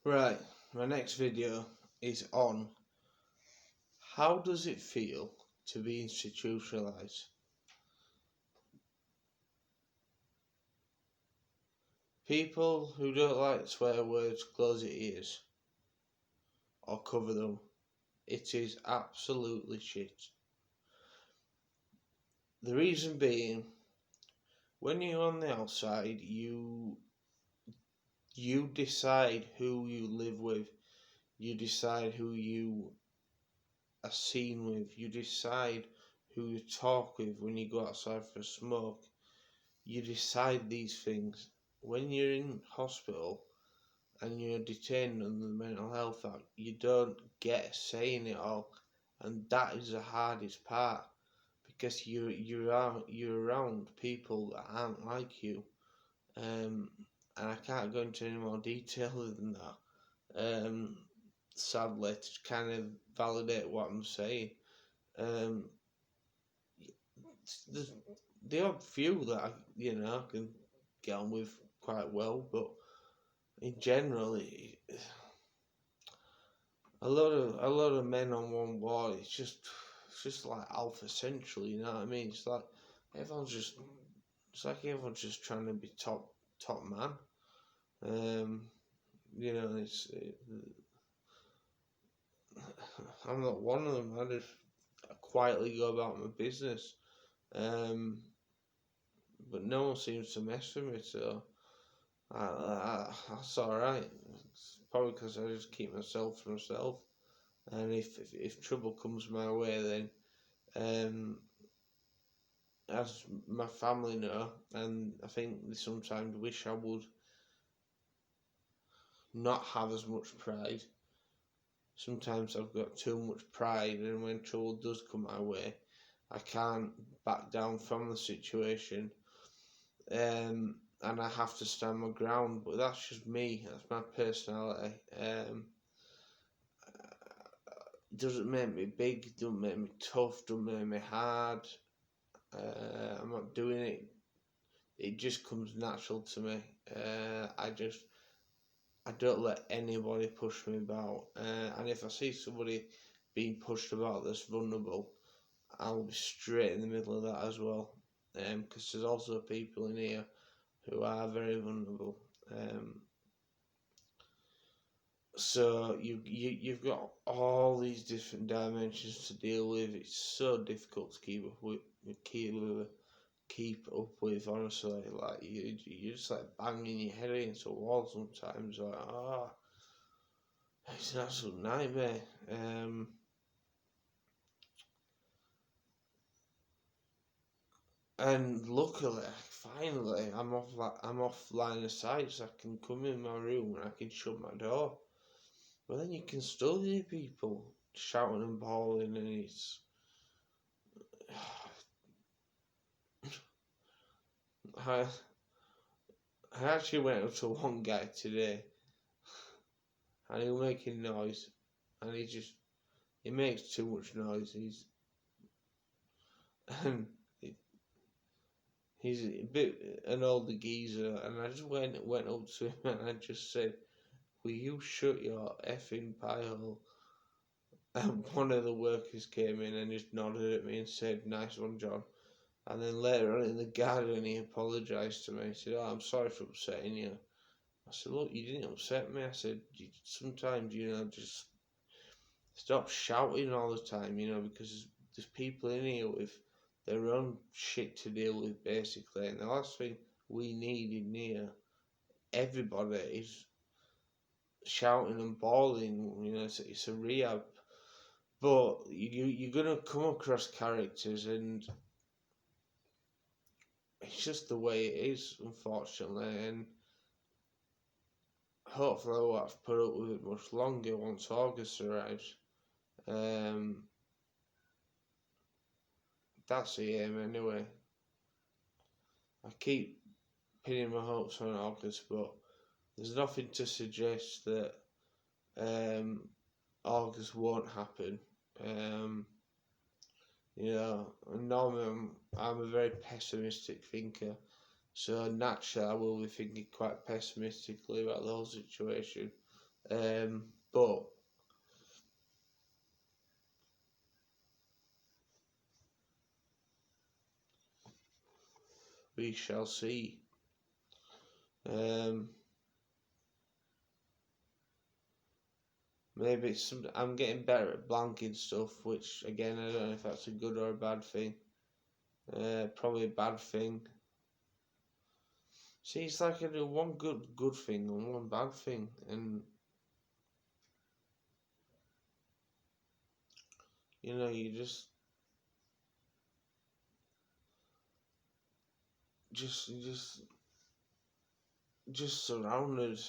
Right, my next video is on how does it feel to be institutionalised? People who don't like swear words close their ears or cover them. It is absolutely shit. The reason being, when you're on the outside, you decide who you live with, you decide who you are seen with, you decide who you talk with when you go outside for a smoke. You decide these things. When you're in hospital and you're detained under the Mental Health Act, you don't get a say in it all, and that is the hardest part because you're around people that aren't like you, and I can't go into any more detail than that. Sadly, to kind of validate what I'm saying. There's the odd few that I can get on with quite well, but in general, a lot of men on one ward. It's just like Alpha Central, you know what I mean? It's like everyone's just trying to be top man. I'm not one of them. I just quietly go about my business. But no one seems to mess with me, so that's alright. It's probably because I just keep myself to myself, and if trouble comes my way, then as my family know, and I think they sometimes wish I would not have as much pride. Sometimes I've got too much pride, and when trouble does come my way, I can't back down from the situation, and I have to stand my ground. But that's just me. That's my personality. Doesn't make me big. Doesn't make me tough. Doesn't make me hard. I'm not doing it. It just comes natural to me. I don't let anybody push me about. And if I see somebody being pushed about that's vulnerable, I'll be straight in the middle of that as well. Because there's also people in here who are very vulnerable. So you've got all these different dimensions to deal with. It's so difficult to keep up with. Honestly, like you just like banging your head against a wall sometimes. Like it's an absolute nightmare. And luckily, finally, I'm off line of sight, so I can come in my room and I can shut my door. But then you can still hear people shouting and bawling, and it's I actually went up to one guy today, and he was making noise, and he makes too much noise. He's a bit an older geezer, and I just went up to him and I just said, "Will you shut your effing pie hole?" And one of the workers came in and just nodded at me and said, "Nice one, John." And then later on in the garden, he apologised to me. He said, "Oh, I'm sorry for upsetting you." I said, "Look, you didn't upset me." I said, "Sometimes, just stop shouting all the time, because there's people in here with their own shit to deal with, basically. And the last thing we need in here, everybody is shouting and bawling. It's a rehab. But you're going to come across characters, and it's just the way it is, unfortunately. And hopefully I won't have to put up with it much longer once August arrives. That's the aim anyway. I keep pinning my hopes on August, but there's nothing to suggest that August won't happen. Normally I'm a very pessimistic thinker, so naturally I will be thinking quite pessimistically about the whole situation. But we shall see. Um, Maybe I'm getting better at blanking stuff, which again I don't know if that's a good or a bad thing. Probably a bad thing. See, it's like I do one good thing and one bad thing, and you just just surrounded.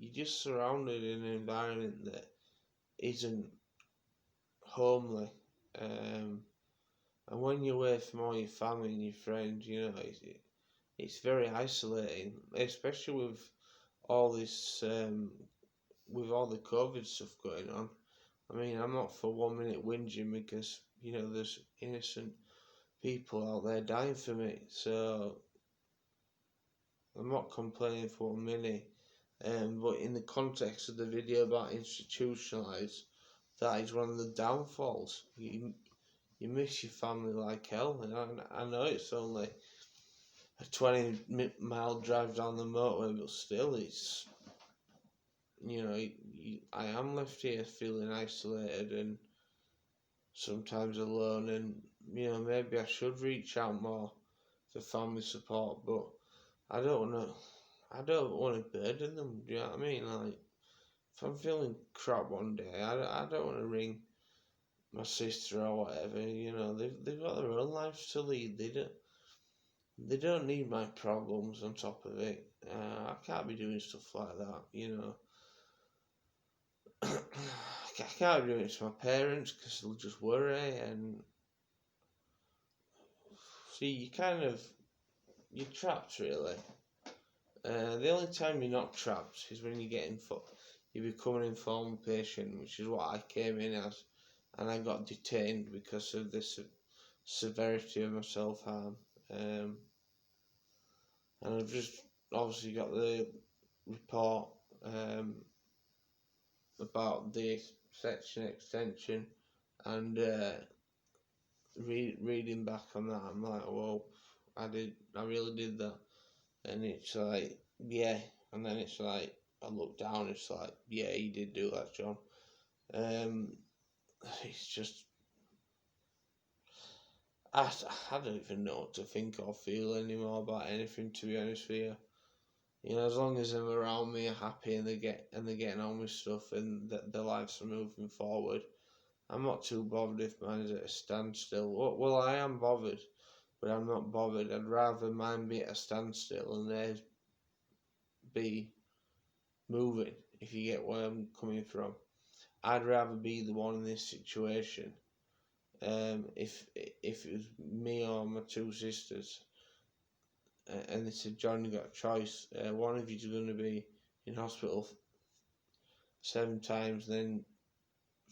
You're just surrounded in an environment that isn't homely. Um, and when you're away from all your family and your friends, it's very isolating, especially all this, with all the COVID stuff going on. I mean, I'm not for 1 minute whinging because there's innocent people out there dying for me, so I'm not complaining for 1 minute. But in the context of the video about institutionalised, that is one of the downfalls. You miss your family like hell, and I know it's only a 20-mile drive down the motorway, but still, it's I am left here feeling isolated and sometimes alone, and maybe I should reach out more for family support, but I don't want to. I don't want to burden them. Do you know what I mean? Like, if I'm feeling crap one day, I don't want to ring my sister or whatever. They've got their own lives to lead. They don't need my problems on top of it. I can't be doing stuff like that. I can't be doing it to my parents because they'll just worry, and see, you're trapped really. The only time you're not trapped is when you become an informed patient, which is what I came in as, and I got detained because of this severity of my self-harm. And I've just obviously got the report about the section extension, and reading back on that, I'm like, well, I really did that, and it's like, yeah, and then it's like, I look down, it's like, yeah, you did do that, John. It's just, I don't even know what to think or feel anymore about anything, to be honest with you. As long as them around me are happy and they're getting on with stuff and that their lives are moving forward, I'm not too bothered if mine's at a standstill. Well, I am bothered, but I'm not bothered. I'd rather mine be at a standstill and theirs be moving, if you get where I'm coming from. I'd rather be the one in this situation. If it was me or my two sisters, and they said, John, you got a choice. One of you's going to be in hospital 7 times, then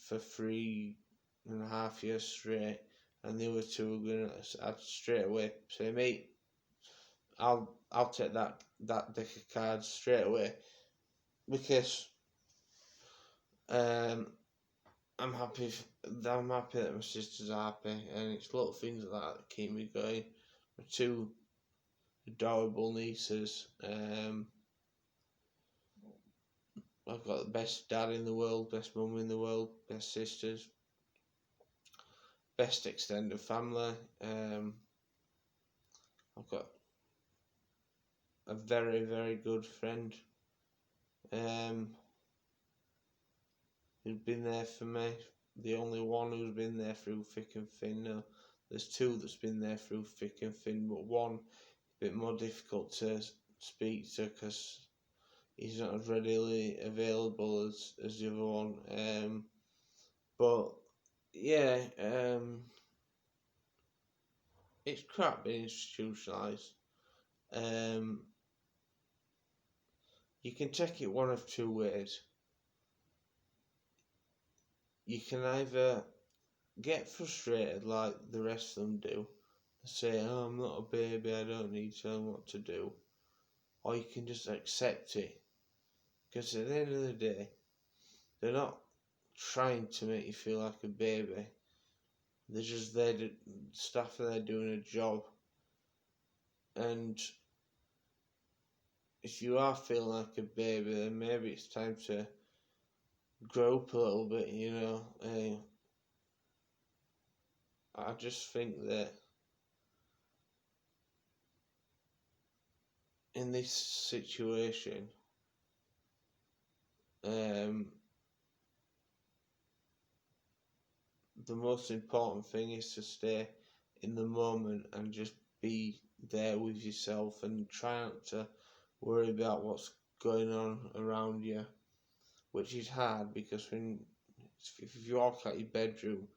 for 3.5 years straight, and the other two are going to straight away say, mate, I'll take that deck of cards straight away, because I'm happy. I'm happy that my sisters are happy, and it's little things like that keep me going. My 2 adorable nieces. I've got the best dad in the world, best mum in the world, best sisters, best extended family. I've got a very, very good friend who's been there for me. The only one who's been there through thick and thin. No, there's 2 that's been there through thick and thin, but one a bit more difficult to speak to because he's not as readily available as the other one. But yeah, it's crap being institutionalised. You can take it one of 2 ways. You can either get frustrated like the rest of them do, and say, oh, I'm not a baby, I don't need to tell them what to do. Or you can just accept it Because at the end of the day, they're not trying to make you feel like a baby. They're just there to staff there doing a job. And if you are feeling like a baby, then maybe it's time to grow up a little bit, you know. I just think that in this situation, the most important thing is to stay in the moment and just be there with yourself and try not to worry about what's going on around you, which is hard because if you walk out your bedroom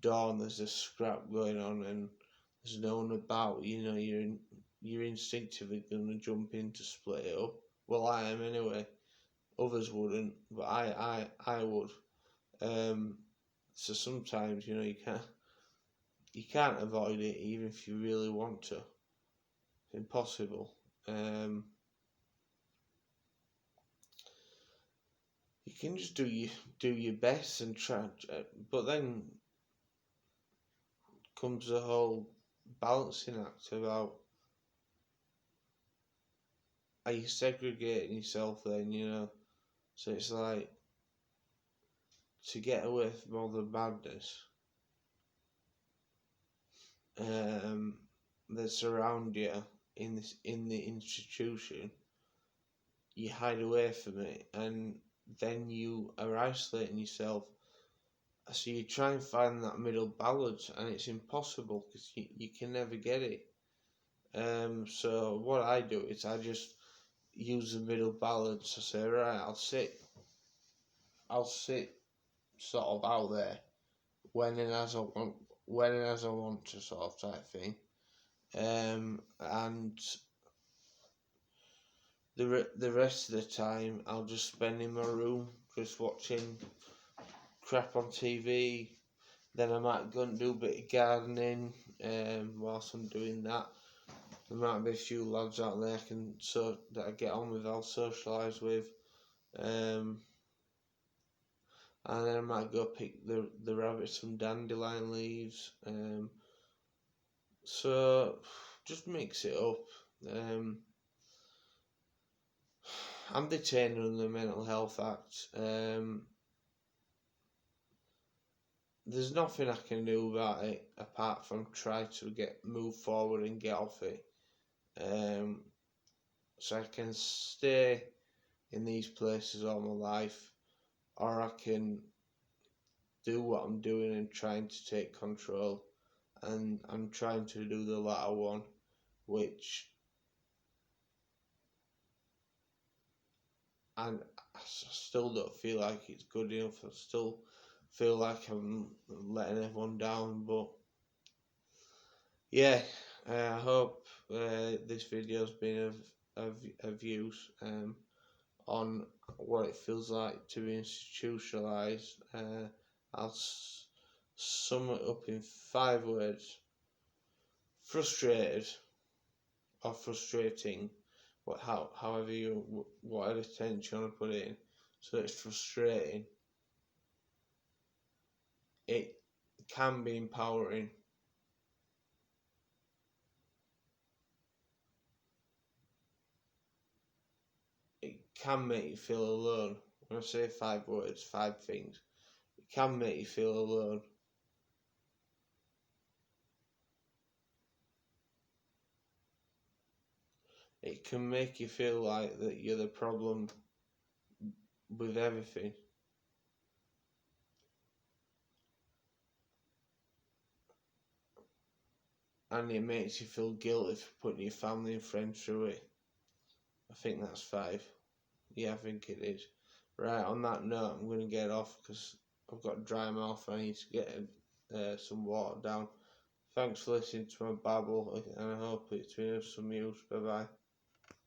door and there's a scrap going on and there's no one about, you know, you're instinctively gonna jump in to split it up. Well, I am anyway. Others wouldn't, but I would. So sometimes, you know, you can't avoid it even if you really want to. It's impossible. You can just do your best and try, but then comes the whole balancing act about, are you segregating yourself then, you know? So it's like, to get away from all the madness that's around you in the institution, you hide away from it, and then you are isolating yourself. So you try and find that middle balance, and it's impossible because you can never get it. So what I do is I just use the middle balance. I say, right, I'll sit sort of out there when and as I want to, sort of type thing. And the rest of the time I'll just spend in my room just watching crap on TV. Then I might go and do a bit of gardening. Whilst I'm doing that, there might be a few lads out there that I get on with, I'll socialise with. And then I might go pick the rabbits some dandelion leaves. So just mix it up. I'm detained under the Mental Health Act. There's nothing I can do about it apart from try to move forward and get off it. So I can stay in these places all my life, or I can do what I'm doing and trying to take control. And I'm trying to do the latter one, which and I still don't feel like it's good enough. I still feel like I'm letting everyone down, but yeah, I hope this video's been of use on what it feels like to be institutionalised. I'll sum it up in 5 words: frustrated or frustrating, whatever tense you want to put it in. So it's frustrating. It can be empowering. It can make you feel alone. When I say 5 words, 5 things, it can make you feel alone. It can make you feel like that you're the problem with everything. And it makes you feel guilty for putting your family and friends through it. I think that's 5. Yeah, I think it is. Right, on that note, I'm going to get off because I've got a dry mouth. I need to get some water down. Thanks for listening to my babble, and I hope it's been of some use. Bye bye.